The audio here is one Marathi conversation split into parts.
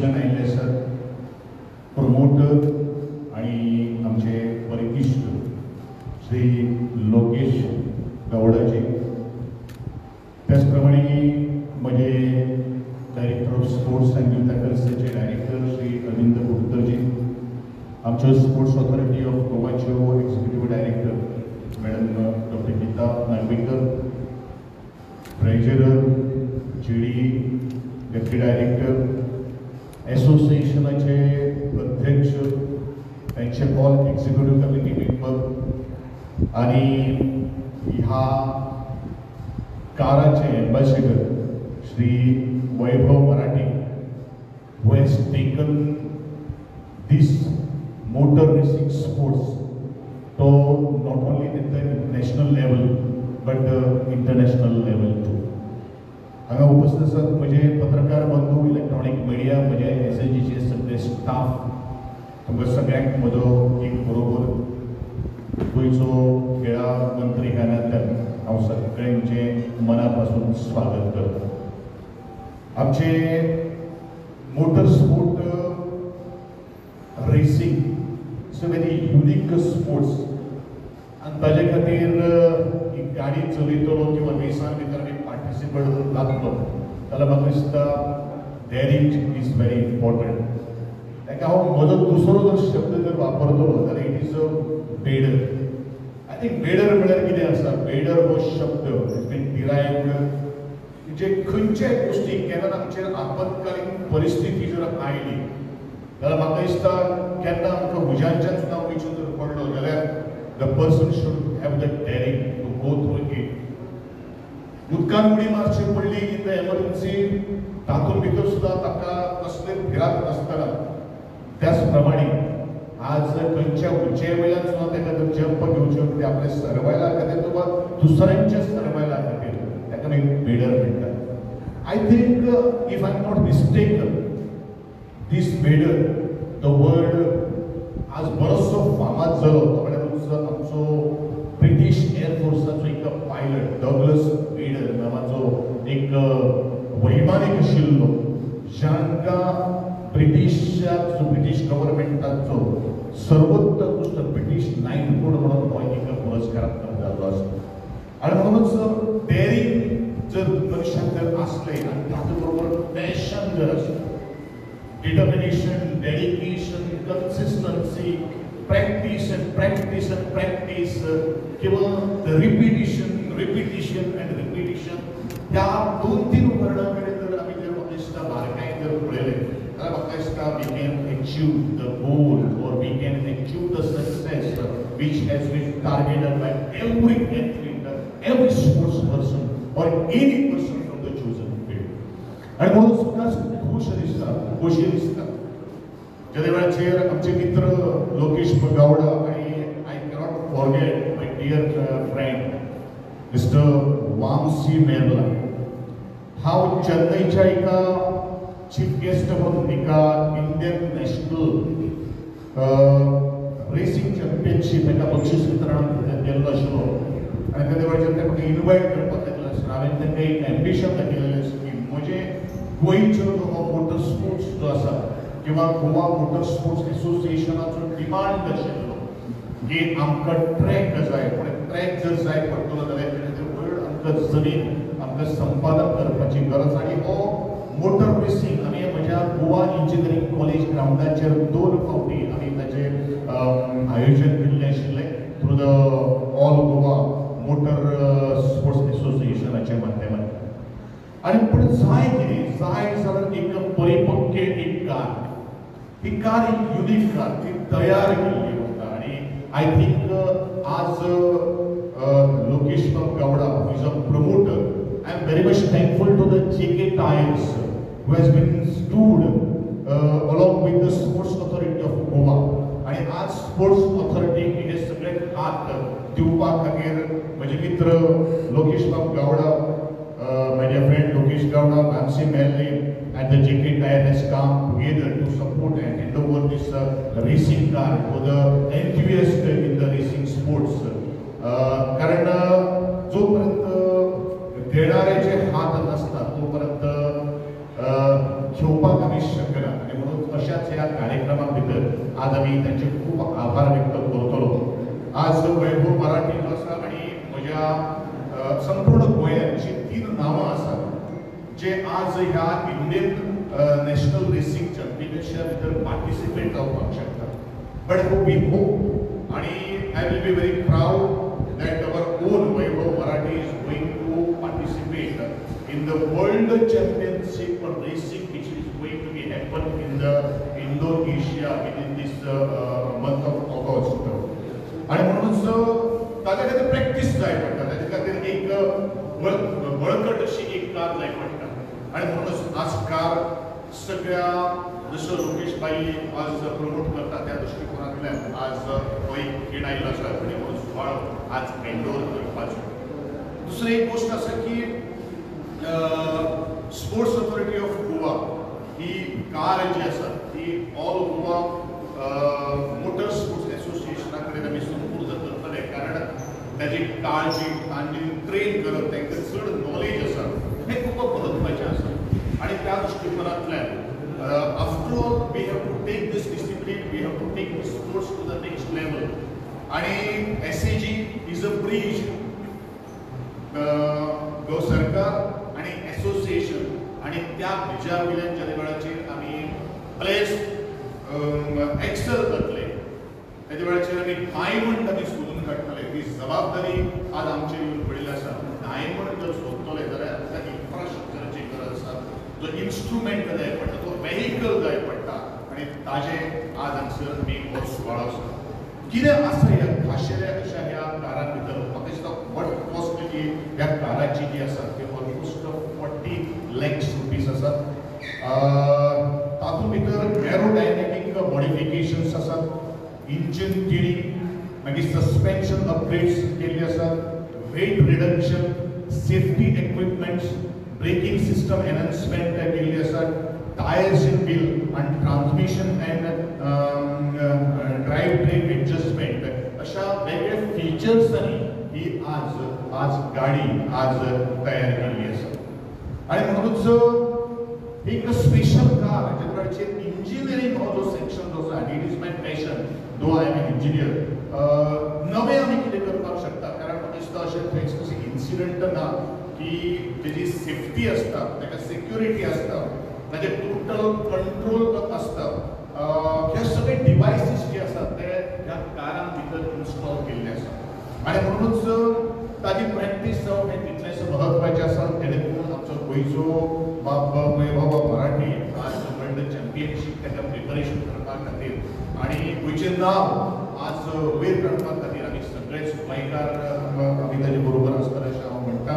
आयिल्ले सर प्रमोटर आणि आमचे परिशिष्ट श्री लोकेश गौडाजी, त्याचप्रमाणे माझे director of sports and youth अफेअर्सचे डायरेक्टर श्री अरविंद गुप्तरजी, आमच्या स्पोर्ट्स ऑथॉरिटी ऑफ गोवाचे executive director madam doctor Geeta Nagvekar, treasurer GD, deputy director, असोसिएशनाचे अध्यक्ष, त्यांचे ऑल एक्झिक्युटिव्ह कमिटी मेंबर आणि ह्या काराचे ambassador Shri Vaibhav Marathi, who has taken this motor racing sports to not only at the national level but international level too. हांगा उपस्थित आसात म्हजे पत्रकार बंधू, इलेक्ट्रॉनिक मिडिया, म्हजे एसएचजीचे सगळे स्टाफ, तुमकां सगळ्यांक म्हजो एक बरोबर गोंयचो खेळा मंत्री ह्या नात्यान हांव सगळ्यांचें मनापासून स्वागत करता. आमचे motor sport racing it's a very unique sports आनी ताजे खातीर एक गाडी चलयतलो किंवा रेसान भितर आमी पार्टिसिपेट लागलो जाल्यार म्हाका दिसता डेरिंग इज व्हेरी इम्पॉर्टंट. ताका हांव म्हजो दुसरो जर शब्द जर वापरतलो जाल्यार इट इज अ बेडर. आय थिंक बेडर म्हळ्यार कितें आसा, बेडर हो शब्द इज बीन डिरायव्ड जे खंयच्याय गोष्टी केन्ना आमचेर आपत्कालीन परिस्थिती जर आयली जाल्यार म्हाका दिसता केन्ना आमकां हुजांच्यान सुद्दां वयचें जर पडलो जाल्यार the person should have the daring to go through it. उदकान उडी मारची पडली इन द एमर्जन्सी, तातूंत भितर सुद्दां ताका कसले भिरांत नासतना त्याच प्रमाणे आज खंयच्या उंचे वयल्यान सुद्दां ताका जर जंप घेवचे ते आपल्या सर्वायला खातीर किंवा दुसऱ्यांच्या सर्वायला खातीर ताका आमी बेडर म्हणटात. I think if I am not mistaken this बेडर द वर्ड आज बरोचसो फामाद जालो. तो म्हळ्यार आमचो ब्रिटीश एअरफोर्साचो एक पायलट डगलस बेडर नांवाचो एक वैमानीक आशिल्लो, जांकां ब्रिटीश गव्हर्मेंटाचो सर्वोत्कृष्ट ब्रिटीश नायटहूड म्हणून हो एक पुरस्कारात्मक जाल्लो आसा. आनी म्हणूनच डेरिंग जर मनशाक जर आसलें आनी ताचे बरोबर पॅशन जर आसलें, determination, dedication, consistency, practice and practice and practice किंवा रिपिटिशन अँड रिपिटिशन ह्या दोन तीन वर्डांकडे जर आमी जर म्हाका दिसता बारकायेन जर पळयलें जाल्यार म्हाका दिसता we can achieve the goal or we can achieve the success which has been targeted by every athlete, every sports person or any person from the chosen field. आणि म्हणून सुद्धा खुशी दिसता ज्या वेळाचेर आमचे मित्र लोकेश गौडा आणि I cannot forget my dear friend mister Vamsi Merla, हांव चेन्नईच्या एका चीफ गेस्ट म्हणून एका इंडियन नॅशनल रेसिंग चॅम्पियनशीप एका बक्षीस वितरणाक गेल्लो आशिल्लो आनी त्या वेळाचेर ते म्हाका इनवायट करपाक लागिल्लो आशिल्लो. हांवें तांकां एक एम्बिशन दाखयलेलें की म्हजे गोंयचो हो मोटर स्पोर्ट्स जो आसा किंवा गोवा मोटर स्पोर्ट्स एसोसिएशनाचो डिमांड आशिल्लो की आमकां ट्रॅक जाय, पण ट्रॅक जर जाय पडटलो जाल्यार व्हड आमकां जमीन आमकां संपादन करपाची गरज. आनी हो मोटर रेसिंग आमी म्हज्या गोवा इंजिनियरींग कॉलेज ग्राउंडाचेर 2 फावटी आमी ताचें आयोजन केल्लें आशिल्लें through the all Goa motor sports एसोसिएशनाच्या माध्यमांतल्यान. आनी पूण जाय कितें जाय जाल्यार एक परिपक्व एक कार, ही कार एक युनिक कार ती तयार केल्ली वता. आनी आय थिंक आज Lokesh Gowda is a promoter. I am very much thankful to the JK tyres who has been stood along with the sports authority of Goa. आनी आज स्पोर्ट्स ऑथॉरिटीक हे सगळे हात दिवपा खातीर म्हजे मित्र Lokesh Gowda, my dear friend Lokesh Gowda, Vamsi Melli and the JK Tire has come together to support and hand over this racing car for the enthusiast in the racing sports. कारण जोपर्यंत देणाऱ्याचे हात नसतात तोपर्यंत घेवपाक आमी शकना. ह्या कार्यक्रमां भितर आज आमी तांचे खूब आभार व्यक्त करतलो. आज वैभव मराठी जो आसा आनी म्हज्या संपूर्ण गोंयांची 3 नांवां आसात जे आज ह्या इंडियन नॅशनल रेसिंग चॅम्पियनशिपा भितर पार्टिसिपेट जावपाक शकता. बट वी होप आनी I will be very proud that our own Vaibhav Marathi is going to participate in the World Championship for Racing, which is going to be happen in the Indonesia within this month of August. आणि म्हणूनच ताच्या खातीर प्रॅक्टीस जाय पडटा, ताच्या खातीर एक बळकट अशी एक कार जाय पडटा. आणि म्हणूनच आज कार सगळ्या जसं लोकेश भाई आज प्रमोट करता त्या दृष्टिकोनांतल्यान आज हो एक खेळ आयिल्लो आसा आनी हो सुवाळो आज पेंडोर करपाचो. दुसरी एक गोष्ट आसा की स्पोर्ट्स ऑथॉरिटी ऑफ गोवा ही कार जी आसा ती ऑल गोवा मोटर स्पोर्ट्स एसोसिएशना कडेन आमी संपूर्ण करतले, कारण ताची काळजी तांची ट्रेन करप तांकां चड नॉलेज आसा हें खूब महत्वाचें आसा. आणि त्या दृष्टिकोनांतल्यान after all we have to take this discipline, we have to take this sports to the next level. आणि SAG is a bridge. गो सरकार आणि असोसिएशन आणि त्या ब्रिजा वयल्यान ज्या वेळाचेर आमी प्लेस एक्सेल करतले त्या वेळाचेर आमी डायमंड आमी सोदून काडटले. ती जबाबदारी आज आमचेर येवन पडिल्ली आसा. डायमंड जर सोदतले जाल्यार आमकां इन्फ्रास्ट्रक्चराची गरज आसा, जो इन्स्ट्रुमेंट जाय पडटा, तो वेहिकल जाय पडटा आणि ताजे आज हांगसर मेन हो सुवाळो आसा. कितें आसा ह्या खाशेल्या अशा ह्या कारां भितर म्हाका दिसता वट कॉस्ट जी ह्या काराची जी आसा ती ऑलमोस्ट 40 लाख रुपीज आसा. तातूंत भितर एरोडायनेमिक मॉडिफिकेशन्स आसात, इंजिन ट्युनिंग, मागीर सस्पेन्शन अपग्रेड्स केल्ले आसात, weight reduction, safety equipments, braking system enhancement केल्ली आसात, टायर्स इन व्हील आणि transmission and drive train adjustment अशा वेगळ्या फीचर्सांनी ही आज गाडी आज तयार केल्ली आसा. आणि म्हणूनच एक स्पेशल कार ज्याचे इंजिनियरिंग हो जो सेक्शन जो आसा, it is my passion, though I am an engineer, नवे आमी कितें करपाक शकता, कारण म्हाका दिसता अशें थंय इन्सिडंट ना की तेजी सेफ्टी आसता, ताका सिक्युरिटी आसता, ताजे टोटल कंट्रोल आसता. हे सगळे डिवायसीस जे आसात ते ह्या कारां भितर इन्स्टॉल केल्ले आसा आणि म्हणूनच ताजी प्रॅक्टीस जावप हें तितलेंच महत्वाचें आसा. जेणे करून आमचो गोंयचो बाब वैभव मराठी आज वर्ल्ड चॅम्पियनशीप ताका प्रिपरेशन करपा खातीर आणि गोंयचें नांव आज वयर काडपा खातीर आमी सगळेच गोंयकार आमी ताजे बरोबर आसतले अशें हांव म्हणटा.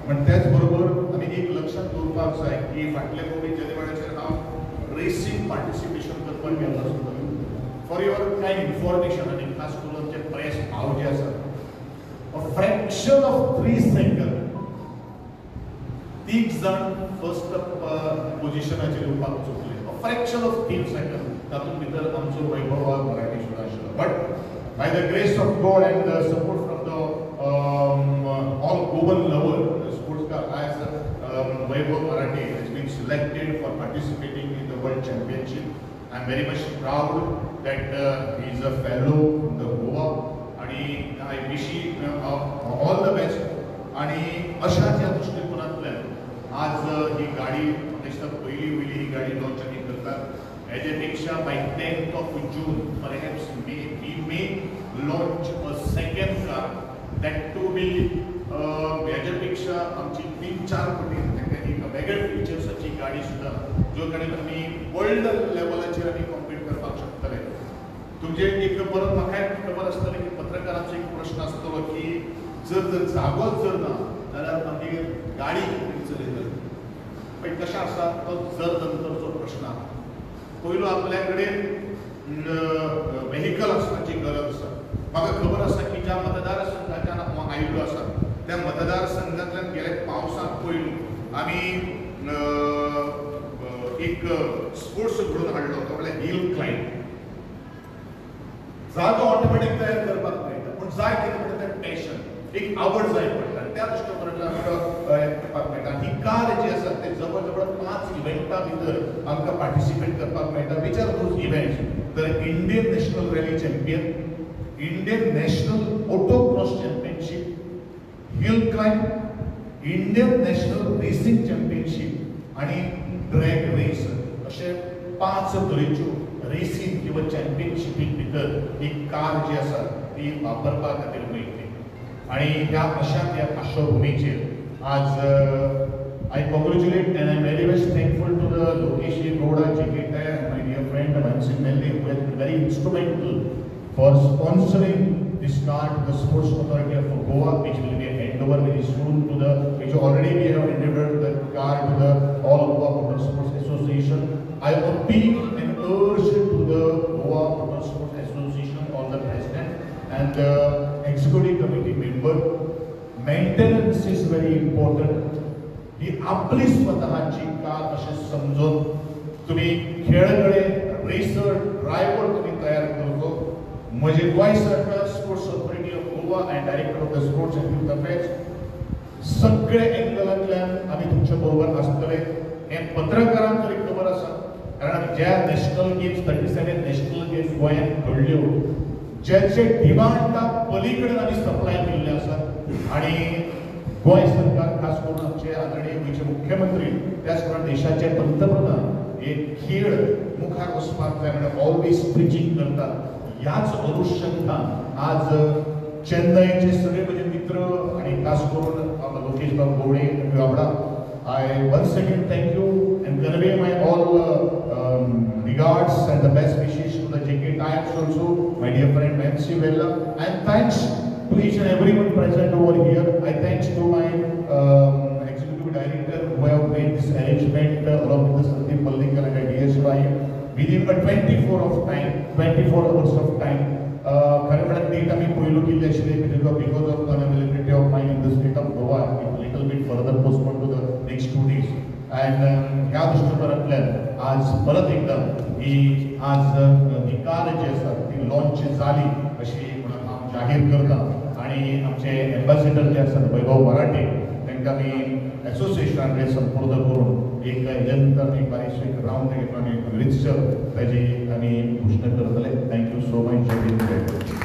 पण त्याच बरोबर आमी एक लक्षात दवरपाक जाय की फाटल्या कोविड ज्या वेळाचेर हांव रेसींग पार्टिसिपेशन करपाक गेल्लो आसलो. फॉर युअर कायंड इन्फॉर्मेशन आनी खास करून जे प्रेस हांव जे आसा, अ फ्रॅक्शन ऑफ 3 सेकंड 3 जण फर्स्ट पोजिशनाचेर येवपाक चुकले. अ फ्रॅक्शन ऑफ 3 सेकंड तातूंत भितर आमचो वैभव मराठी सुद्दां आशिल्लो. But by the grace of God and the support from the all global level sports car as Vaibhav Marathi has been selected for participating in the World Championship. I am very much proud that he is a fellow from the Goa and I wish him all the best. आणि अशाच्या दृष्टिकोनातल्यान आज ही गाडी दिसता पहिली ही गाडी लॉन्च आमी करतात. हेजेपेक्षा bye 10th of June perhaps we may launch a second car that to be हेजेपेक्षा आमची 3-4 पटीन ताका एक वेगळ्या फिचर्साची गाडी सुद्दां ज्यो कडेन आमी वर्ल्ड लेवलाचेर आमी कॉम्पीट करपाक शकतले. तुमचे एक परत म्हाका खबर आसतलें की पत्रकारांचो एक प्रश्न आसतलो की जर जागोच जर ना जाल्यार आमी गाडी चलयतले. पण कशें आसा तो जर नंतरचो प्रश्न आसा. पयलो आपल्या कडेन व्हेहिकल आसपाची गरज आसा. म्हाका खबर आसा की ज्या मतदारसंघाच्यान हांव आयिल्लो आसा त्या मतदारसंघांतल्यान गेल्या पावसाक पयलीं आमी एक स्पोर्ट्स घडोवन हाडलो, तो म्हळ्यार हिल क्लाइंब. जागो ऑटोमॅटीक तयार करपाक मेळटा, पूण जाय कितें म्हणटा तें पॅशन, एक आवड जाय पडटा. त्या दृश्टीकोनांतल्यान करपाक मेळटा ही कार जी आसा ते जवळ जवळ 5 इव्हेंटा भितर आमकां पार्टिसिपेट करपाक मेळटा विच आर दोज इव्हेंट्स तर Indian national rally champion Indian national auto cross championship hill climb Indian national racing championship आणि ड्रॅग रेस अशे 5 तरेच्यो रेसीन किंवा चॅम्पियनशिपीक भितर ही कार जी आसा ती वापरपा खातीर मेळटली आणि ह्या अशाच ह्या पार्श्वभूमीचेर आज I congratulate and I'm very much thankful to the Lokesh Gowda, J.K. Tyre and my dear friend Mansi Melli who has been very instrumental for sponsoring this card, the Sports Authority of Goa, which will be handed over very soon to the, which already we have handed over the card to the All Goa Motor Sports Association. I appeal and urge to the Goa Motor Sports Association, all the president and the executive committee member. Maintenance is very important. ही आपली स्वतःची कार असे समजून तुम्ही खेळगडे रेसर ड्रायव्हर तुम्ही तयार करतो म्हणजे गोय सरकार sports authority of Goa and director of the sports and youth affairs सगळे एंगलांतल्यान आम्ही तुमच्या बरोबर आसतले हे पत्रकारांक तरी खबर आसा कारण ज्या नॅशनल गेम्स 37 नॅशनल गेम्स गोंयांत घडल्यो ज्याचे डिमांडा पलीकडे आम्ही सप्लाय केल्ले आसा आणि गोय सरकार खास करून आमचे आदरणीय गोयचे मुख्यमंत्री त्याचप्रमाणे देशाचे पंतप्रधान हे खेळ मुखार वचपाक जाय म्हणून ऑलवेज प्रिचिंग करतात ह्याच अनुषंगान आज चेन्नईचे सगळे म्हजे मित्र आणि खास करून लोकेश बाब गवडे गावडा I once again thank you and convey my all regards and the best wishes to the J.K. Tyre also, my dear friend Mansi Vella, and thanks to each and everyone present over here. I thanks to my executive director who have made this arrangement along with the Sandeep Pallikar and DSY within a 24 hours of time. खरें म्हळ्यार डेट आमी पयलू केल्ली आशिल्ली because of unavailability of mine in the state of Goa, it little bit further postponed to the next 2 days. And ह्या दृश्टिकोनांतल्यान आज परत एकदा ही आज ही कार जी आसा ती लॉन्च जाली अशी म्हणून हांव जाहीर करता आणि आमचे एम्बॅसेडर जे आसात वैभव मराठे तांकां आमी एसोसिएशनान संपर्क करून एक नंतर एक बारीकशी रावंड घेतलो आनी रितसर ताजी आमी घोशणा करतले. Thank you so much.